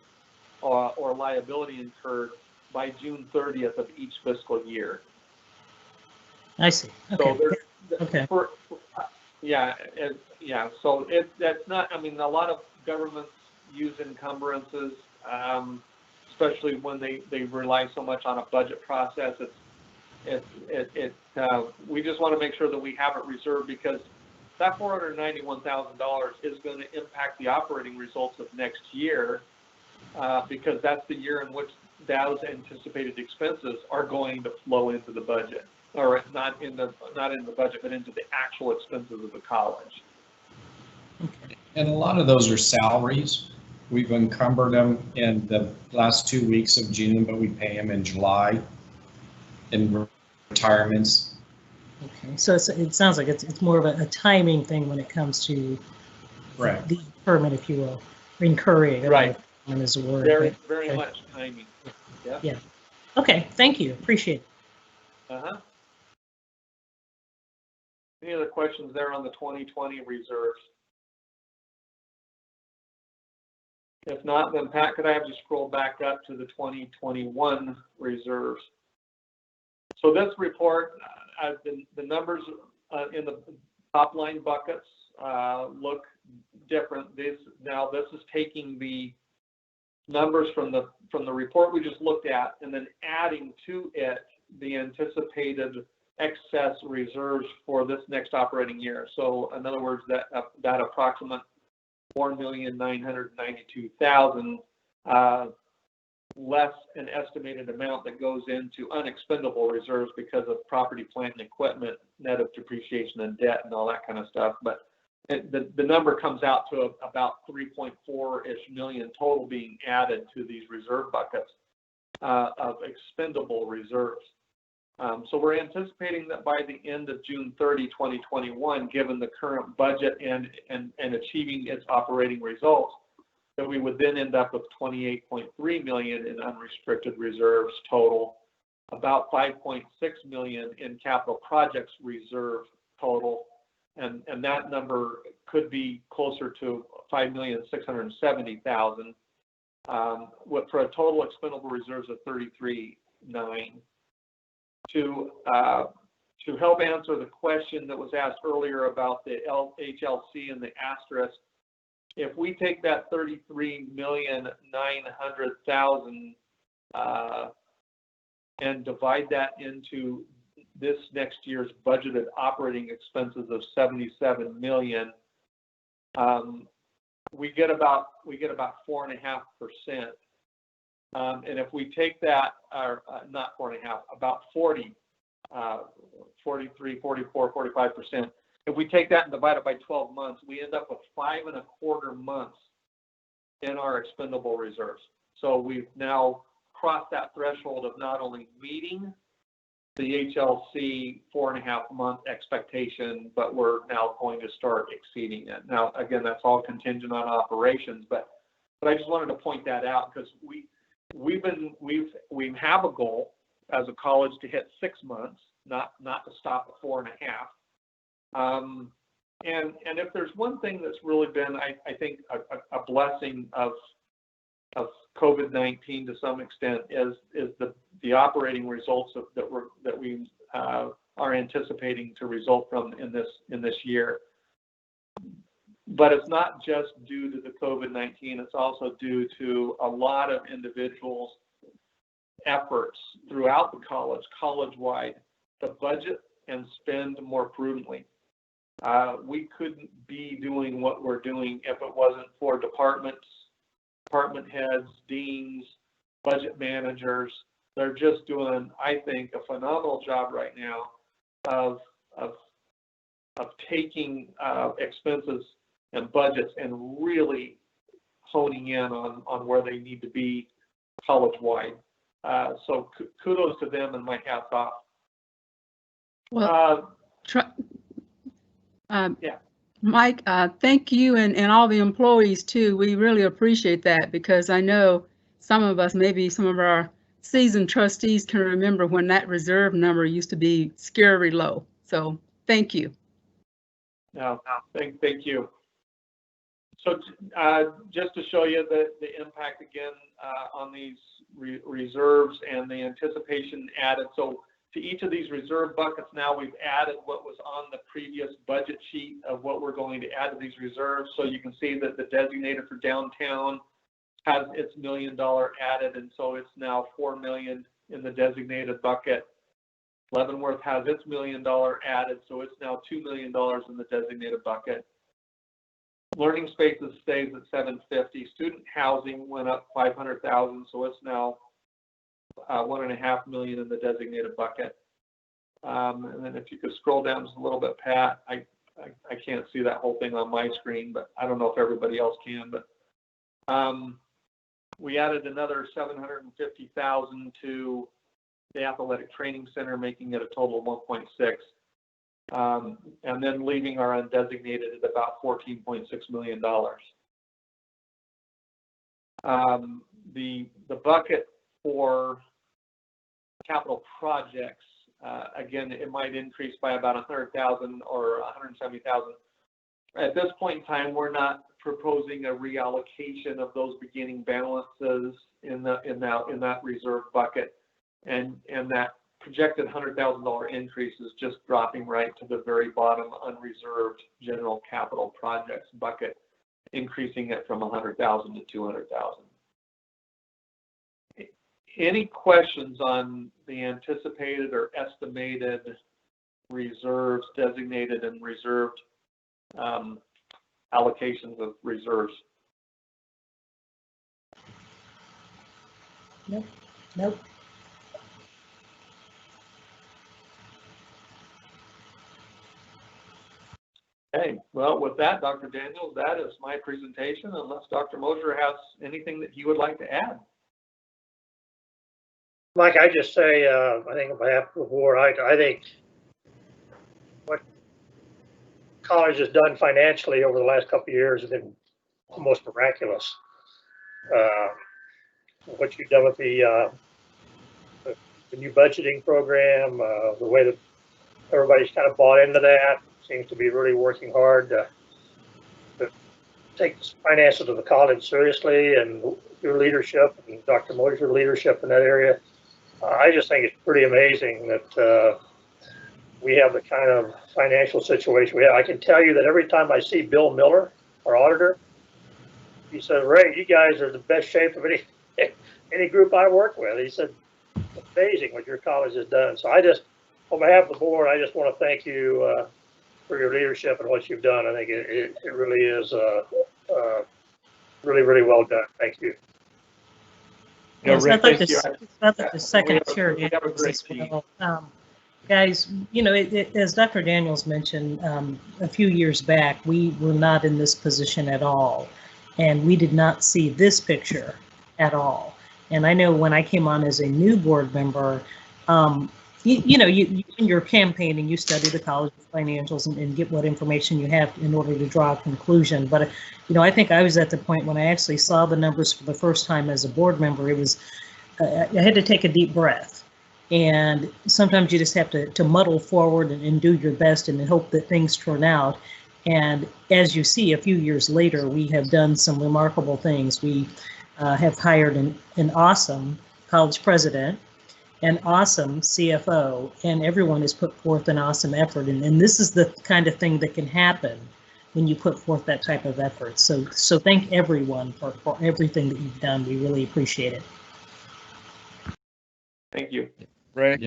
or liability incurred by June 30th of each fiscal year. I see. Okay. So okay. So that's not. I mean, a lot of governments use encumbrances, especially when they rely so much on a budget process. We just want to make sure that we have it reserved, because that $491,000 is going to impact the operating results of next year, because that's the year in which those anticipated expenses are going to flow into the budget, or not in the budget, but into the actual expenses of the college. And a lot of those are salaries. We've encumbered them in the last 2 weeks of June, but we pay them in July in retirements. Okay, so it sounds like it's more of a timing thing when it comes to the permit, if you will, incurring. Right. Is a word. Very much timing. Yeah. Yeah. Okay. Thank you. Appreciate it. Any other questions there on the 2020 reserves? If not, then Pat, could I have you scroll back up to the 2021 reserves? So this report, the numbers in the top line buckets look different. This is taking the numbers from the report we just looked at, and then adding to it the anticipated excess reserves for this next operating year. So in other words, that approximate $4,992,000 less an estimated amount that goes into unexpendable reserves because of property, plant, and equipment, net of depreciation and debt and all that kind of stuff. But the number comes out to about 3.4-ish million total being added to these reserve buckets of expendable reserves. So we're anticipating that by the end of June 30, 2021, given the current budget and achieving its operating results, that we would then end up with 28.3 million in unrestricted reserves total, about 5.6 million in capital projects reserve total, and that number could be closer to 5,670,000, for a total expendable reserves of 33.9. To help answer the question that was asked earlier about the HLC and the asterisk, if we take that 33,900,000 and divide that into this next year's budgeted operating expenses of 77 million, we get about 4.5%. And if we take that, or not 4.5, about 40, 43, 44, 45%. If we take that and divide it by 12 months, we end up with 5.25 months in our expendable reserves. So we've now crossed that threshold of not only meeting the HLC 4.5 month expectation, but we're now going to start exceeding it. Now, again, that's all contingent on operations, but I just wanted to point that out, because we have a goal as a college to hit 6 months, not to stop at 4.5. And if there's one thing that's really been, I think, a blessing of COVID-19 to some extent is the operating results that we are anticipating to result from in this year. But it's not just due to the COVID-19, it's also due to a lot of individuals' efforts throughout the college-wide, to budget and spend more prudently. We couldn't be doing what we're doing if it wasn't for department heads, deans, budget managers. They're just doing, I think, a phenomenal job right now of taking expenses and budgets and really honing in on where they need to be college-wide. So kudos to them and my hat's off. Well, yeah. Mike, thank you and all the employees too. We really appreciate that, because I know some of us, maybe some of our seasoned trustees, can remember when that reserve number used to be scary low. So thank you. No, thank you. So just to show you the impact again on these reserves and the anticipation added. So to each of these reserve buckets now, we've added what was on the previous budget sheet of what we're going to add to these reserves. So you can see that the designated for downtown has its $1 million added, and so it's now $4 million in the designated bucket. Leavenworth has its $1 million added, so it's now $2 million in the designated bucket. Learning spaces stays at $750. Student housing went up $500,000, so it's now $1.5 million in the designated bucket. And then if you could scroll down just a little bit, Pat, I can't see that whole thing on my screen, but I don't know if everybody else can. But we added another $750,000 to the athletic training center, making it a total of 1.6. And then leaving our undesignated at about $14.6 million. The bucket for capital projects, again, it might increase by about 100,000 or 170,000. At this point in time, we're not proposing a reallocation of those beginning balances in that reserve bucket, and that projected $100,000 increase is just dropping right to the very bottom unreserved general capital projects bucket, increasing it from 100,000 to 200,000. Any questions on the anticipated or estimated reserves, designated and reserved allocations of reserves? Nope. Okay, well, with that, Dr. Daniels, that is my presentation, unless Dr. Mosier has anything that he would like to add. Mike, I just say, I think on behalf of the board, I think what college has done financially over the last couple of years has been almost miraculous. What you've done with the new budgeting program, the way that everybody's kind of bought into that, seems to be really working hard to take the finances of the college seriously, and your leadership and Dr. Mosier's leadership in that area. I just think it's pretty amazing that we have the kind of financial situation we have. I can tell you that every time I see Bill Miller, our auditor, he said, "Ray, you guys are the best shape of any group I work with." He said, "It's amazing what your college has done." So I just, on behalf of the board, I just want to thank you for your leadership and what you've done. I think it really is really, really well done. Thank you. Yes, Rick, I'd like thank you. to second Chair Daniels as well. Guys, you know, as Dr. Daniels mentioned, a few years back, we were not in this position at all, and we did not see this picture at all. And I know when I came on as a new board member, you know, in your campaigning, you study the college financials and get what information you have in order to draw a conclusion. But, you know, I think I was at the point when I actually saw the numbers for the first time as a board member. It was, I had to take a deep breath. And sometimes you just have to muddle forward and do your best and hope that things turn out. And as you see, a few years later, we have done some remarkable things. We have hired an awesome college president, an awesome CFO, and everyone has put forth an awesome effort. And this is the kind of thing that can happen when you put forth that type of effort. So thank everyone for everything that you've done. We really appreciate it. Thank you. Right.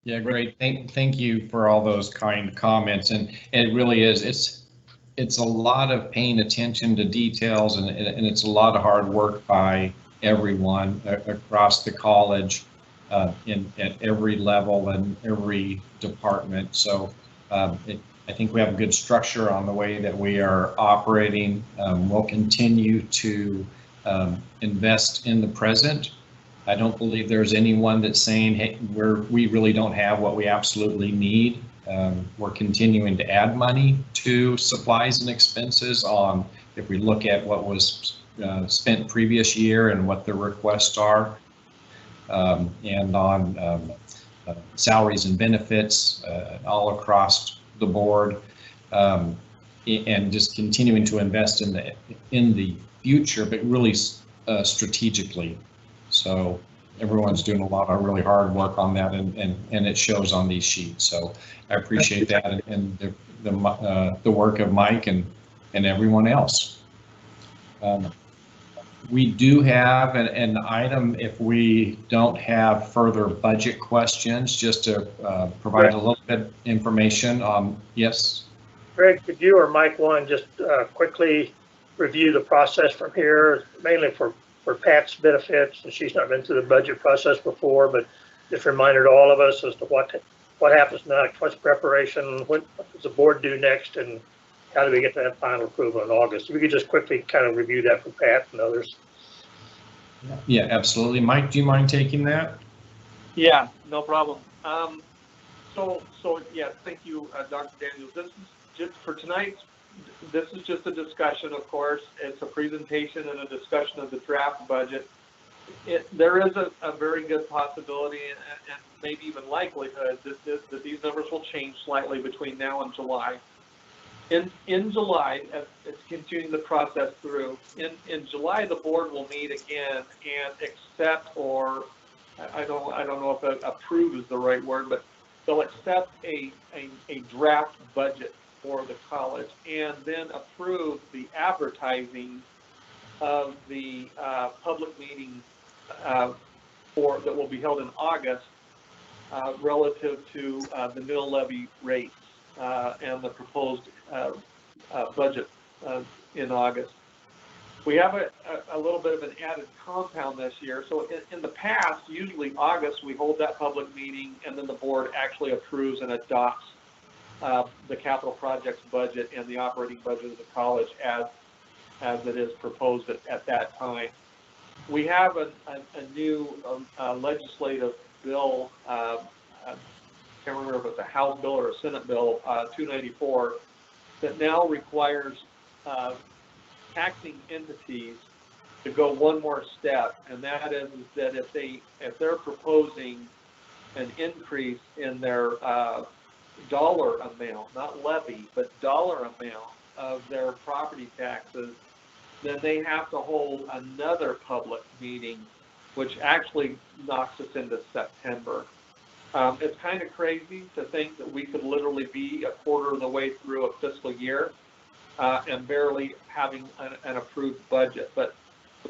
Yeah, great. Thank you for all those kind comments. And it really is, it's a lot of paying attention to details, and it's a lot of hard work by everyone across the college at every level and every department. So I think we have a good structure on the way that we are operating. We'll continue to invest in the present. I don't believe there's anyone that's saying, hey, we really don't have what we absolutely need. We're continuing to add money to supplies and expenses if we look at what was spent previous year and what the requests are, and on salaries and benefits all across the board, and just continuing to invest in the future, but really strategically. So everyone's doing a lot of really hard work on that, and it shows on these sheets. So I appreciate that, and the work of Mike and everyone else. We do have an item, if we don't have further budget questions, just to provide a little bit of information on, yes? Greg, could you or Mike one just quickly review the process from here, mainly for Pat's benefits, and she's not been through the budget process before, but just a reminder to all of us as to what happens next, what's preparation, what does the board do next, and how do we get that final approval in August? If we could just quickly kind of review that for Pat and others. Yeah, absolutely. Mike, do you mind taking that? Yeah, no problem. So yeah, thank you, Dr. Daniels. This is just for tonight. This is just a discussion, of course. It's a presentation and a discussion of the draft budget. There is a very good possibility and maybe even likelihood that these numbers will change slightly between now and July. In July, as it's continuing the process through, in July, the board will meet again and accept, or I don't know if approve is the right word, but they'll accept a draft budget for the college and then approve the advertising of the public meeting that will be held in August relative to the mill levy rates and the proposed budget in August. We have a little bit of an added compound this year. So in the past, usually August, we hold that public meeting and then the board actually approves and adopts the capital projects budget and the operating budget of the college as it is proposed at that time. We have a new legislative bill, I can't remember if it's a House bill or a Senate bill, 294, that now requires taxing entities to go one more step, and that is that if they're proposing an increase in their dollar amount, not levy, but dollar amount of their property taxes, then they have to hold another public meeting, which actually knocks us into September. It's kind of crazy to think that we could literally be a quarter of the way through a fiscal year and barely having an approved budget. But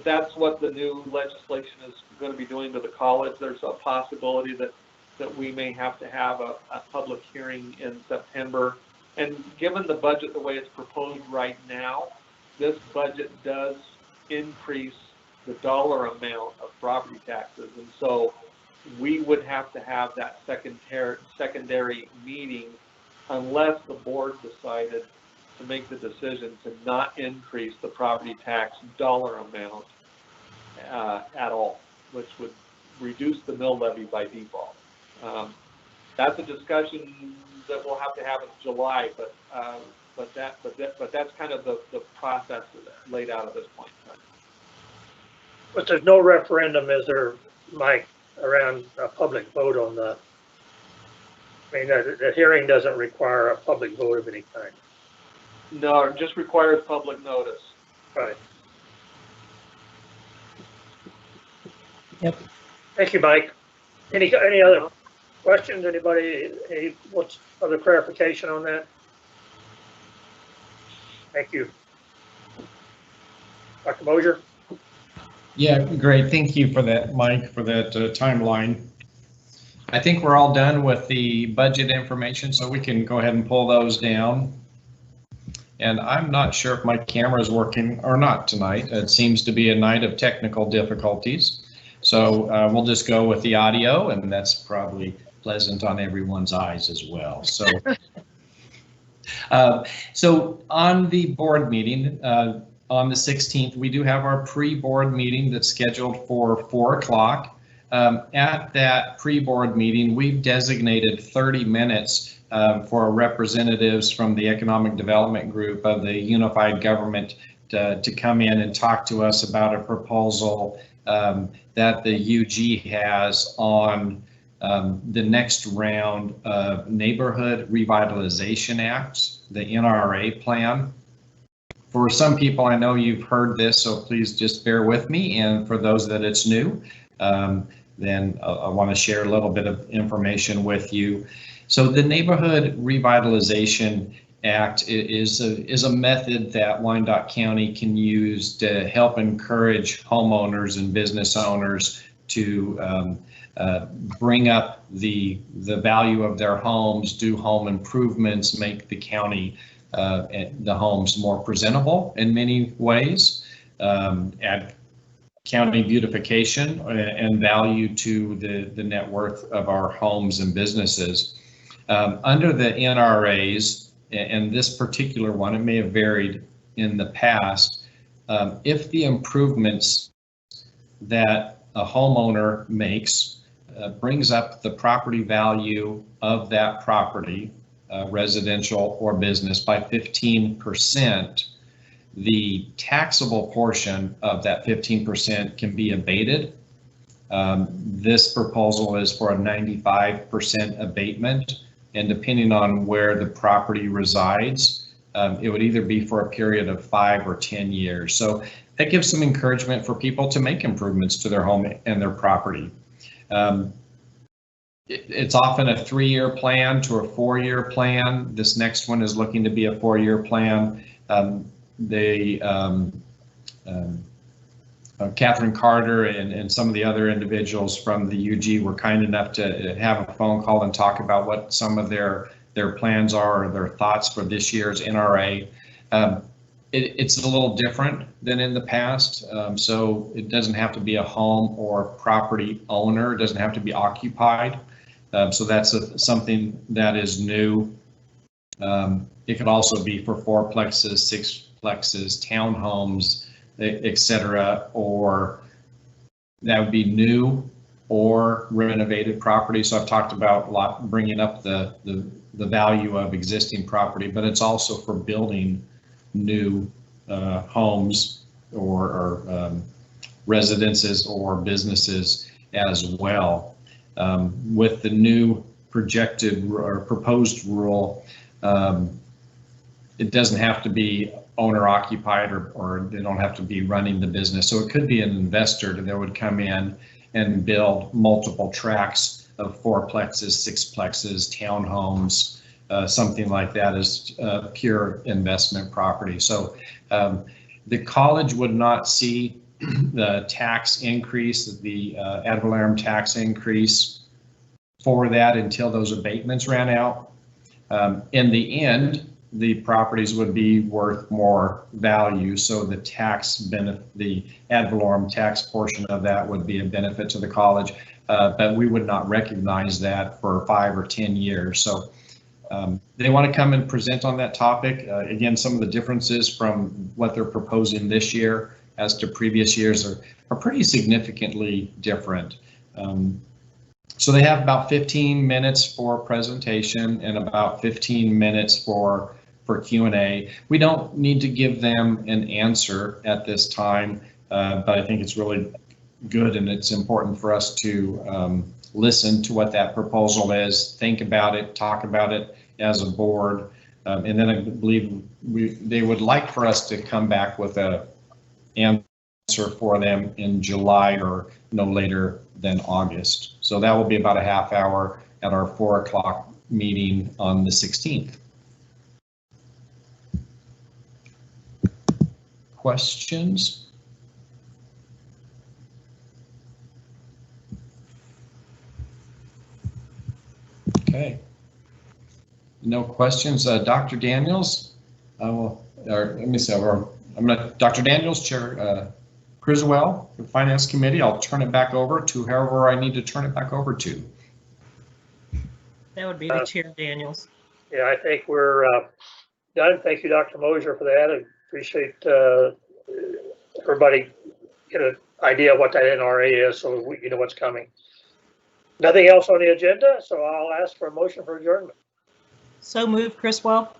that's what the new legislation is going to be doing to the college. There's a possibility that we may have to have a public hearing in September. And given the budget the way it's proposed right now, this budget does increase the dollar amount of property taxes. And so we would have to have that secondary meeting unless the board decided to make the decision to not increase the property tax dollar amount at all, which would reduce the mill levy by default. That's a discussion that we'll have to have in July, but that's kind of the process laid out at this point in time. But there's no referendum, is there, Mike, around a public vote on the, I mean, the hearing doesn't require a public vote of any kind. No, it just requires public notice. Right. Yep. Thank you, Mike. Any other questions? Anybody, what's other clarification on that? Thank you. Dr. Mosier? Yeah, great. Thank you for that, Mike, for that timeline. I think we're all done with the budget information, so we can go ahead and pull those down. And I'm not sure if my camera is working or not tonight. It seems to be a night of technical difficulties. So we'll just go with the audio, and that's probably pleasant on everyone's eyes as well. So, so on the board meeting, on the 16th, we do have our pre-board meeting that's scheduled for 4 o'clock. At that pre-board meeting, we've designated 30 minutes for representatives from the Economic Development Group of the Unified Government to come in and talk to us about a proposal that the UG has on the next round of Neighborhood Revitalization Acts, the NRA plan. For some people, I know you've heard this, so please just bear with me. And for those that it's new, then I want to share a little bit of information with you. So the Neighborhood Revitalization Act is a method that Wyandotte County can use to help encourage homeowners and business owners to bring up the value of their homes, do home improvements, make the county the homes more presentable in many ways, add county beautification and value to the net worth of our homes and businesses. Under the NRAs, and this particular one, it may have varied in the past, if the improvements that a homeowner makes brings up the property value of that property, residential or business, by 15%, the taxable portion of that 15% can be abated. This proposal is for a 95% abatement, and depending on where the property resides, it would either be for a period of 5 or 10 years. So that gives some encouragement for people to make improvements to their home and their property. It's often a 3-year plan to a 4-year plan. This next one is looking to be a 4-year plan. Catherine Carter and some of the other individuals from the UG were kind enough to have a phone call and talk about what some of their plans are, or their thoughts for this year's NRA. It's a little different than in the past, so it doesn't have to be a home or property owner. It doesn't have to be occupied. So that's something that is new. It could also be for 4plexes, 6plexes, townhomes, etc., or that would be new or renovated property. So I've talked about bringing up the value of existing property, but it's also for building new homes or residences or businesses as well. With the new projected or proposed rule, it doesn't have to be owner occupied or they don't have to be running the business. So it could be an investor that would come in and build multiple tracts of 4plexes, 6plexes, townhomes, something like that is pure investment property. So the college would not see the tax increase, the ad valorem tax increase for that until those abatements ran out. In the end, the properties would be worth more value, so the tax benefit, the ad valorem tax portion of that would be a benefit to the college, but we would not recognize that for 5 or 10 years. So they want to come and present on that topic. Again, some of the differences from what they're proposing this year as to previous years are pretty significantly different. So they have about 15 minutes for presentation and about 15 minutes for Q&A. We don't need to give them an answer at this time, but I think it's really good and it's important for us to listen to what that proposal is, think about it, talk about it as a board, and then I believe they would like for us to come back with an answer for them in July or no later than August. So that will be about a half hour at our 4 o'clock meeting on the 16th. Questions? Okay. No questions. Dr. Daniels, let me see. Dr. Daniels, Chair Criswell, the Finance Committee. I'll turn it back over to whoever I need to turn it back over to. That would be the Chair Daniels. Yeah, I think we're done. Thank you, Dr. Mosier, for that. I appreciate everybody get an idea of what that NRA is, so you know what's coming. Nothing else on the agenda, so I'll ask for a motion for adjournment. So moved, Criswell.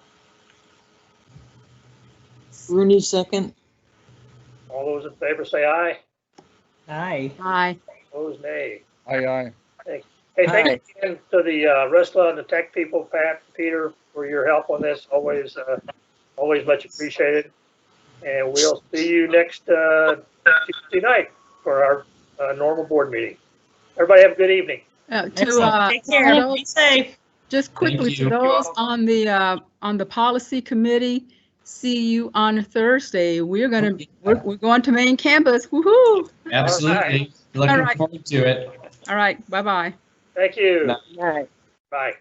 Rooney, second. All those in favor say aye. Aye. Aye. Opposed, nay. Aye. Hey, thank you again to the RESLA and the tech people, Pat, Peter, for your help on this. Always much appreciated. And we'll see you next Tuesday night for our normal board meeting. Everybody have a good evening. Take care. Be safe. Just quickly, to those on the policy committee, see you on Thursday. We're going to main campus. Woohoo! Absolutely. All right. Looking forward to it. All right. Bye-bye. Thank you. Aye. Bye.